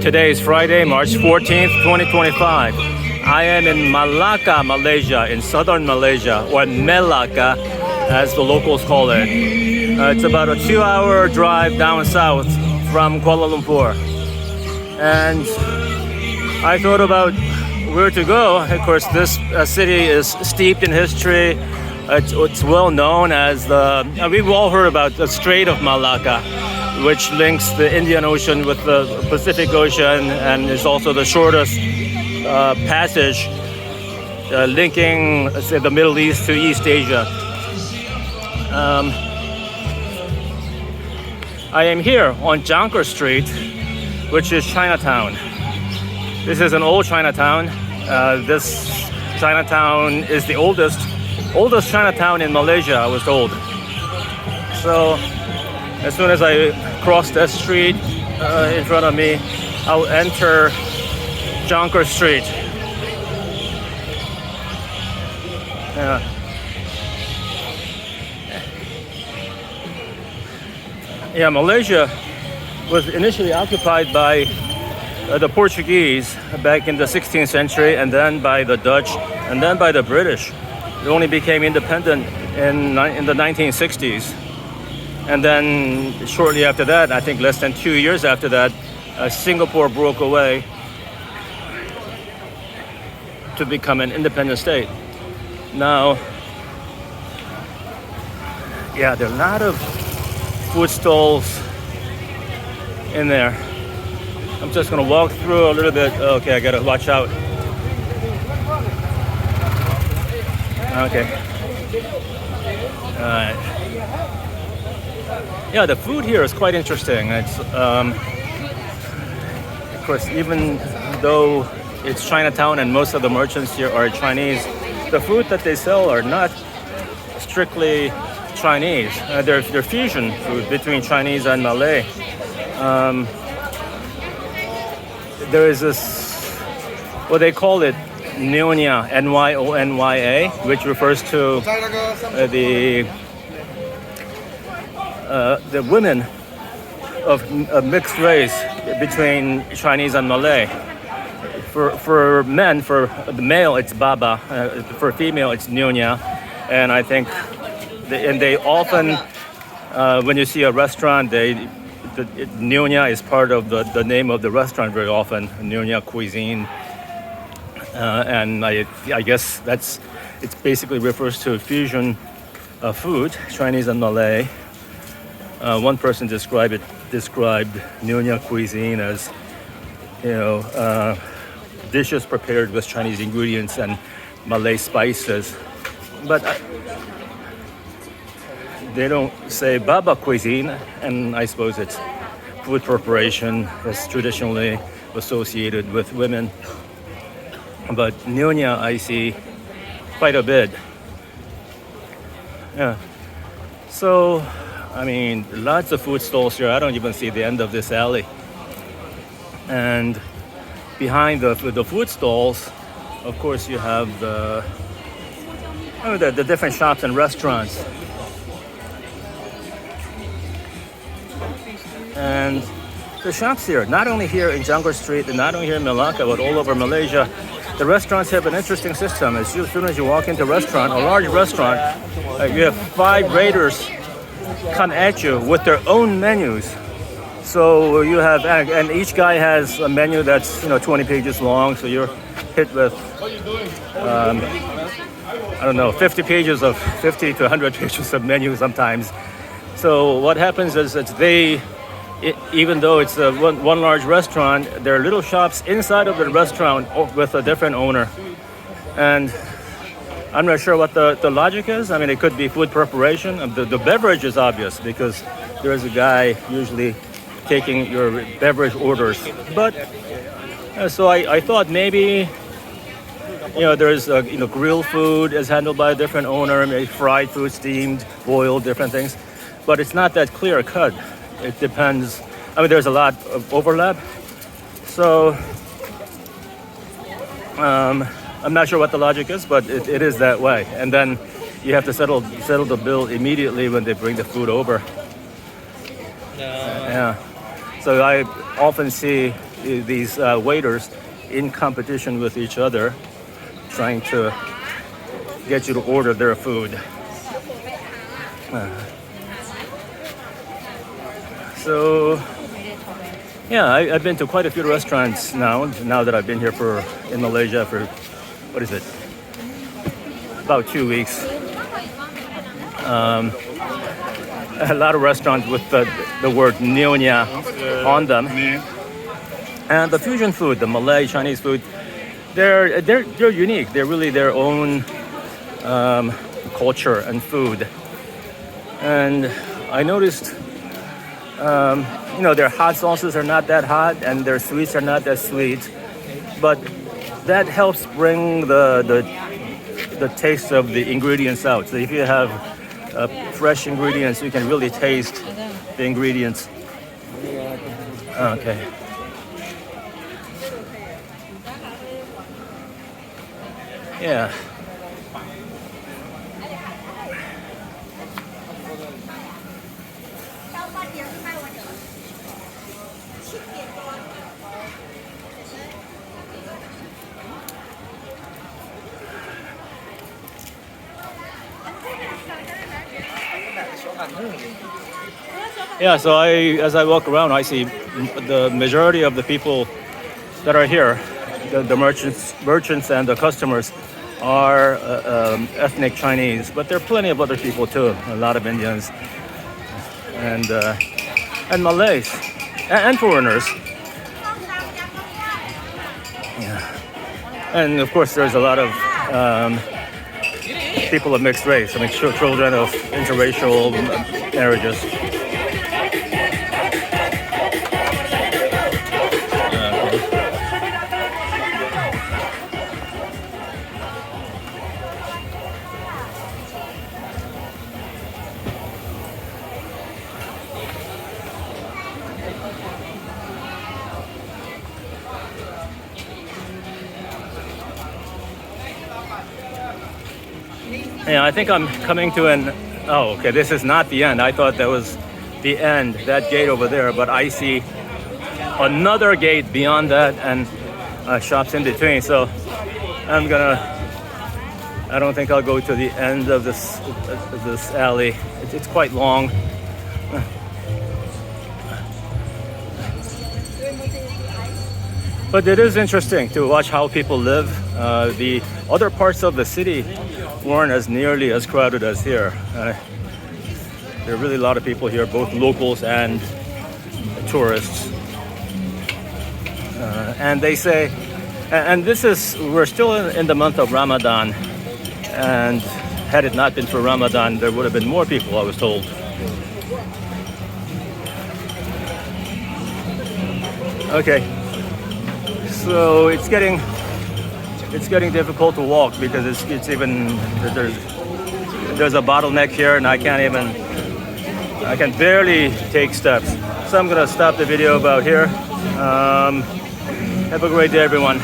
Today is Friday, March 14th, 2025. I am in Malacca, Malaysia, in southern Malaysia, or Malacca, as the locals call it. It's about a 2-hour drive down south from Kuala Lumpur. And I thought about where to go. Of course, this city is steeped in history. It's well known as we've all heard about the Strait of Malacca, which links the Indian Ocean with the Pacific Ocean, and is also the shortest passage linking, say, the Middle East to East Asia. I am here on Jonker Street, which is Chinatown. This is an old Chinatown. This Chinatown is the oldest Chinatown in Malaysia, I was told. So as soon as I cross that street in front of me, I'll enter Jonker Street. Malaysia was initially occupied by the Portuguese back in the 16th century, and then by the Dutch, and then by the British. It only became independent in the 1960s. And then shortly after that, I think less than 2 years after that, Singapore broke away to become an independent state. Now, there are a lot of food stalls in there. I'm just gonna walk through a little bit. Okay, I gotta watch out. Okay. All right. Yeah, the food here is quite interesting. It's, of course, even though it's Chinatown and most of the merchants here are Chinese, the food that they sell are not strictly Chinese. They're fusion food between Chinese and Malay. There is this, what they call it, Nyonya, N-Y-O-N-Y-A, which refers to the women of mixed race between Chinese and Malay. For men, for the male, it's Baba. For female, it's Nyonya. And I think, they often, when you see a restaurant, Nyonya is part of the name of the restaurant very often, Nyonya Cuisine. And I guess it basically refers to fusion food, Chinese and Malay. One person described Nyonya Cuisine as, dishes prepared with Chinese ingredients and Malay spices. But they don't say Baba Cuisine, and I suppose it's food preparation that's traditionally associated with women. But Nyonya I see quite a bit. Yeah. So, I mean, lots of food stalls here. I don't even see the end of this alley. And behind the food stalls, of course, you have the different shops and restaurants. And the shops here, not only here in Jonker Street and not only here in Malacca, but all over Malaysia, the restaurants have an interesting system. As soon as you walk into a restaurant, a large restaurant, you have 5 waiters come at you with their own menus. So you have, and each guy has a menu that's 20 pages long. So you're hit with, 50 to 100 pages of menu sometimes. So what happens is that even though it's one large restaurant, there are little shops inside of the restaurant with a different owner. And I'm not sure what the logic is. I mean, it could be food preparation. The beverage is obvious because there is a guy usually taking your beverage orders. But so I thought maybe there's grilled food is handled by a different owner, maybe fried food, steamed, boiled, different things. But it's not that clear cut. It depends. I mean, there's a lot of overlap. So I'm not sure what the logic is, but it is that way. And then you have to settle the bill immediately when they bring the food over. Yeah. So I often see these waiters in competition with each other, trying to get you to order their food. So yeah, I've been to quite a few restaurants now that I've been here in Malaysia for, what is it, about 2 weeks. A lot of restaurants with the word nyonya on them. And the fusion food, the Malay Chinese food, they're unique. They're really their own culture and food. And I noticed, their hot sauces are not that hot, and their sweets are not that sweet. But that helps bring the taste of the ingredients out. So if you have fresh ingredients, you can really taste the ingredients. Okay. Yeah. Yeah, so as I walk around, I see the majority of the people that are here, the merchants and the customers are ethnic Chinese, but there are plenty of other people too. A lot of Indians and Malays and foreigners. Yeah. And of course, there's a lot of people of mixed race. I mean, children of interracial marriages. Yeah, I think I'm coming to oh, okay, this is not the end. I thought that was the end, that gate over there, but I see another gate beyond that and shops in between. So I don't think I'll go to the end of this alley. It's quite long. But it is interesting to watch how people live. The other parts of the city weren't nearly as crowded as here. There are really a lot of people here, both locals and tourists. And they say, and we're still in the month of Ramadan, and had it not been for Ramadan, there would have been more people, I was told. Okay, so it's getting difficult to walk because there's a bottleneck here, and I can barely take steps. So I'm gonna stop the video about here. Have a great day, everyone.